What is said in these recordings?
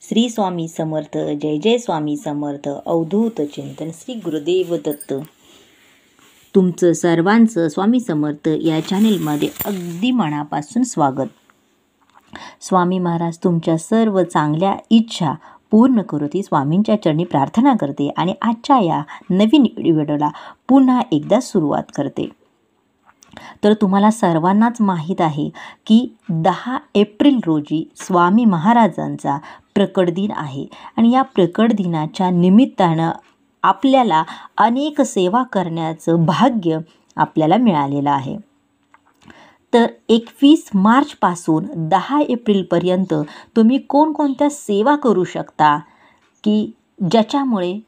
श्री स्वामी समर्थ. जय जय स्वामी समर्थ. अवधूत चिंतन श्री गुरुदेव दत्त. तुमचं सर्वांचं स्वामी समर्थ या चॅनेलमध्ये अगदी मनापासून स्वागत. स्वामी महाराज तुमच्या सर्व चांगल्या इच्छा पूर्ण करू ती स्वामींच्या चरणी प्रार्थना करते आणि आजच्या या नवीन व्हिडिओला पुन्हा एकदा सुरुवात करते. तर तुम्हाला सर्वांनाच माहीत आहे की 10 एप्रिल रोजी स्वामी महाराजांचा प्रकट दिन आहे आणि या प्रकट दिनाच्या निमित्तानं आपल्याला अनेक सेवा करण्याचं भाग्य आपल्याला मिळालेलं आहे. तर 21 मार्चपासून 10 एप्रिलपर्यंत तुम्ही कोणकोणत्या सेवा करू शकता की ज्याच्यामुळे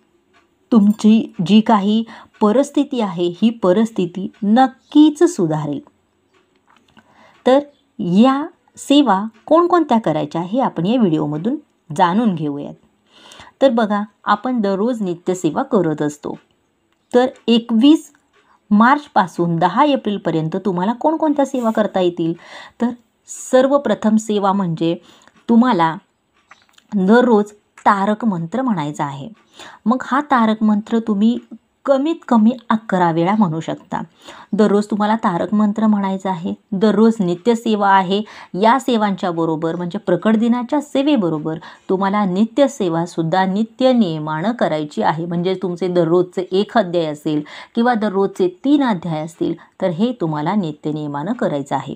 तुमची जी काही परिस्थिती आहे ही परिस्थिती नक्कीच सुधारेल. तर या सेवा कोणकोणत्या करायच्या हे आपण या व्हिडिओमधून जाणून घेऊयात. तर बघा, आपण दररोज नित्यसेवा करत असतो. तर 21 मार्चपासून 10 एप्रिलपर्यंत तुम्हाला कोणकोणत्या सेवा करता येतील. तर सर्वप्रथम सेवा म्हणजे तुम्हाला दररोज तारक मंत्र म्हणायचा आहे. मग हा तारक मंत्र तुम्ही कमीत कमी 11 वेळा म्हणू शकता. दररोज तुम्हाला तारक मंत्र म्हणायचा आहे. दररोज नित्यसेवा आहे. या सेवांच्या बरोबर म्हणजे प्रकट दिनाच्या सेवेबरोबर तुम्हाला नित्यसेवासुद्धा नित्य नियमानं करायची आहे. म्हणजे तुमचे दररोजचे 1 अध्याय असेल किंवा दररोजचे 3 अध्याय असतील तर हे तुम्हाला नित्य नियमानं करायचं आहे.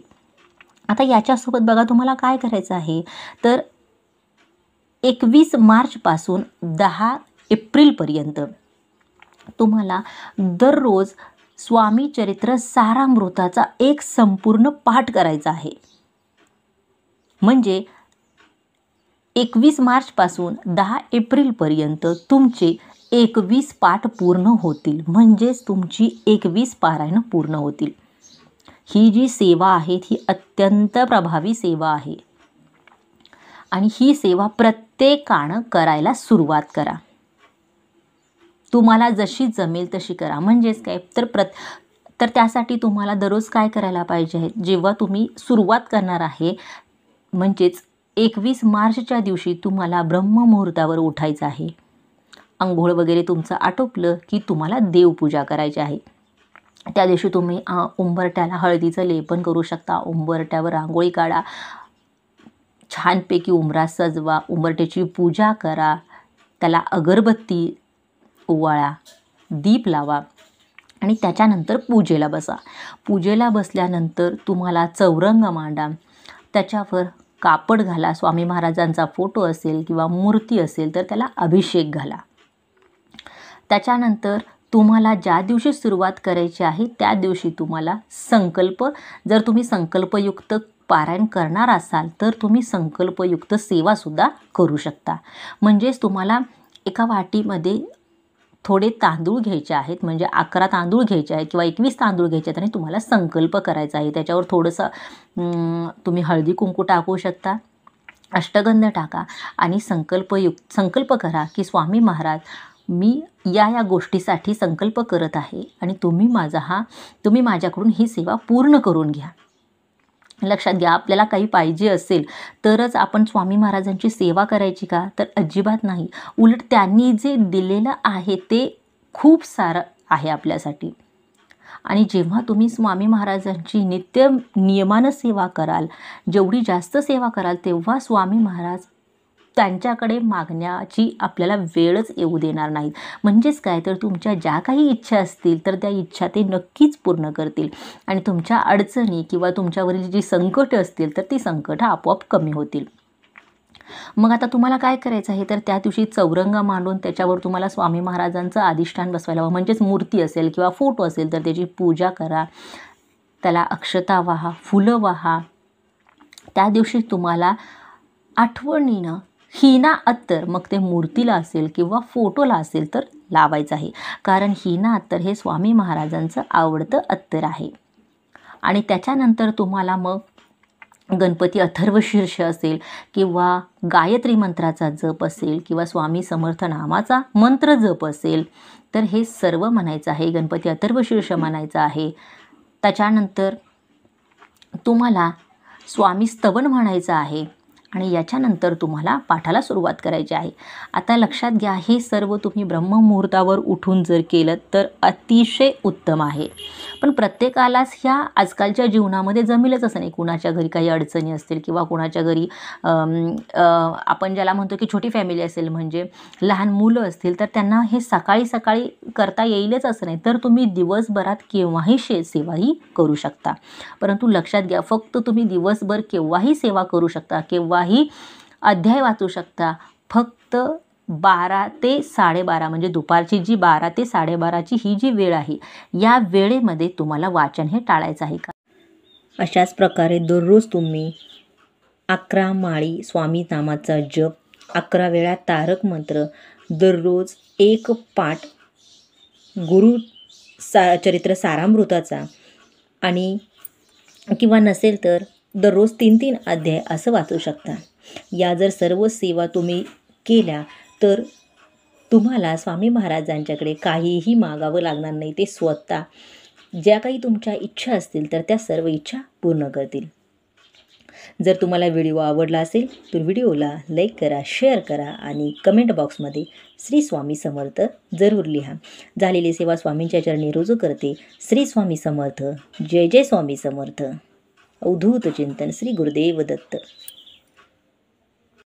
आता याच्यासोबत बघा तुम्हाला काय करायचं आहे. तर 21 मार्चपासून 10 एप्रिलपर्यंत तुम्हाला दररोज स्वामी चरित्र सारामृताचा एक संपूर्ण पाठ करायचा आहे. म्हणजे 21 मार्चपासून 10 एप्रिलपर्यंत तुमचे 21 पाठ पूर्ण होतील. म्हणजेच तुमची 21 पारायणं पूर्ण होतील. ही जी सेवा आहे ही अत्यंत प्रभावी सेवा आहे आणि ही सेवा प्रत्येकानं करायला सुरुवात करा. तुम्हाला जशी जमेल तशी करा. म्हणजेच काय तर त्यासाठी तुम्हाला दररोज काय करायला पाहिजे. जेव्हा तुम्ही सुरुवात करणार आहे म्हणजेच 21 मार्चच्या दिवशी तुम्हाला ब्रह्ममुहूर्तावर उठायचं आहे. अंघोळ वगैरे तुमचं आटोपलं की तुम्हाला देवपूजा करायची आहे. त्या दिवशी तुम्ही उंबरट्याला हळदीचं लेपन करू शकता. उंबरट्यावर रांगोळी काढा. छानपैकी उंबरा सजवा. उंबरट्याची पूजा करा. त्याला अगरबत्ती ओवाळा. दीप लावा आणि त्याच्यानंतर पूजेला बसा. पूजेला बसल्यानंतर तुम्हाला चौरंग मांडा. त्याच्यावर कापड घाला. स्वामी महाराजांचा फोटो असेल किंवा मूर्ती असेल तर त्याला अभिषेक घाला. त्याच्यानंतर तुम्हाला ज्या दिवशी सुरुवात करायची आहे त्या दिवशी तुम्हाला संकल्प, जर तुम्ही संकल्पयुक्त पारायण करणार असाल तर तुम्ही संकल्पयुक्त सेवासुद्धा करू शकता. म्हणजेच तुम्हाला एका वाटीमध्ये थोडे तांदूळ घ्यायचे आहेत. म्हणजे 11 तांदूळ घ्यायचे आहेत किंवा 21 तांदूळ घ्यायचे आहेत आणि तुम्हाला संकल्प करायचा आहे. त्याच्यावर थोडंसं तुम्ही हळदी कुंकू टाकू शकता. अष्टगंध टाका आणि संकल्प करा की स्वामी महाराज मी या गोष्टीसाठी संकल्प करत आहे आणि तुम्ही माझ्याकडून ही सेवा पूर्ण करून घ्या. लक्षात घ्या, आपल्याला काही पाहिजे असेल तरच आपण स्वामी महाराजांची सेवा करायची का? तर अजिबात नाही. उलट त्यांनी जे दिलेलं आहे ते खूप सारं आहे आपल्यासाठी. आणि जेव्हा तुम्ही स्वामी महाराजांची नित्य नियमानं सेवा कराल, जेवढी जास्त सेवा कराल तेव्हा स्वामी महाराज त्यांच्याकडे मागण्याची आपल्याला वेळच येऊ देणार नाहीत. म्हणजेच काय, तर तुमच्या ज्या काही इच्छा असतील तर त्या इच्छा ते नक्कीच पूर्ण करतील आणि तुमच्या अडचणी किंवा तुमच्यावरील जी संकट असतील तर ती संकटं आपोआप कमी होतील. मग आता तुम्हाला काय करायचं आहे. तर त्या दिवशी चौरंग मांडून त्याच्यावर तुम्हाला स्वामी महाराजांचं अधिष्ठान बसवायला हवं. म्हणजेच मूर्ती असेल किंवा फोटो असेल तर त्याची पूजा करा. त्याला अक्षता वाहा, फुलं वाहा. त्या दिवशी तुम्हाला आठवणीनं हिना अत्तर, मग ते मूर्तीला असेल किंवा फोटोला असेल तर लावायचं आहे. कारण हिना अत्तर हे स्वामी महाराजांचं आवडतं अत्तर आहे. आणि त्याच्यानंतर तुम्हाला मग गणपती अथर्वशीर्ष असेल किंवा गायत्री मंत्राचा जप असेल किंवा स्वामी समर्थ नामाचा मंत्र जप असेल तर हे सर्व म्हणायचं आहे. गणपती अथर्वशीर्ष म्हणायचं आहे. त्याच्यानंतर तुम्हाला स्वामी स्तवन म्हणायचं आहे आणि याच्यानंतर तुम्हाला पाठाला सुरुवात करायची आहे. आता लक्षात घ्या, हे सर्व तुम्ही ब्रह्ममुहूर्तावर उठून जर केलं तर अतिशय उत्तम आहे. पण प्रत्येकालाच ह्या आजकालच्या जीवनामध्ये जमेलच असं नाही. कुणाच्या घरी काही अडचणी असतील किंवा कुणाच्या घरी आपण ज्याला म्हणतो की छोटी फॅमिली असेल, म्हणजे लहान मुलं असतील, तर त्यांना हे सकाळी सकाळी करता येईलच असं नाही. तर तुम्ही दिवसभरात केव्हाही सेवाही करू शकता. परंतु लक्षात घ्या, फक्त तुम्ही दिवसभर केव्हाही सेवा करू शकता, केव्हाही अध्याय वाचू शकता. फक्त 12 ते 12:30 म्हणजे दुपारची जी 12 ते 12:30ची ही जी वेळ आहे, या वेळेमध्ये तुम्हाला वाचन हे टाळायचं आहे का. अशाच प्रकारे दररोज तुम्ही 11 माळी स्वामी नामाचा जप, 11 वेळा तारक मंत्र, दररोज एक पाठ गुरु चरित्र सारामृताचा आणि किंवा नसेल तर दररोज 3-3 अध्याय असं वाचू शकता. या जर सर्व सेवा तुम्ही केल्या तर तुम्हाला स्वामी महाराजांच्याकडे काहीही मागावं लागणार नाही. ते स्वतः ज्या काही तुमच्या इच्छा असतील तर त्या सर्व इच्छा पूर्ण करतील. जर तुम्हाला व्हिडिओ आवडला असेल तर व्हिडिओला लाईक करा, शेअर करा आणि कमेंट बॉक्समध्ये श्री स्वामी समर्थ जरूर लिहा. झालेली सेवा स्वामींच्या चरणी रुजू करते. श्री स्वामी समर्थ. जय जय स्वामी समर्थ. अवधूत चिंतन. श्री गुरुदेव दत्त.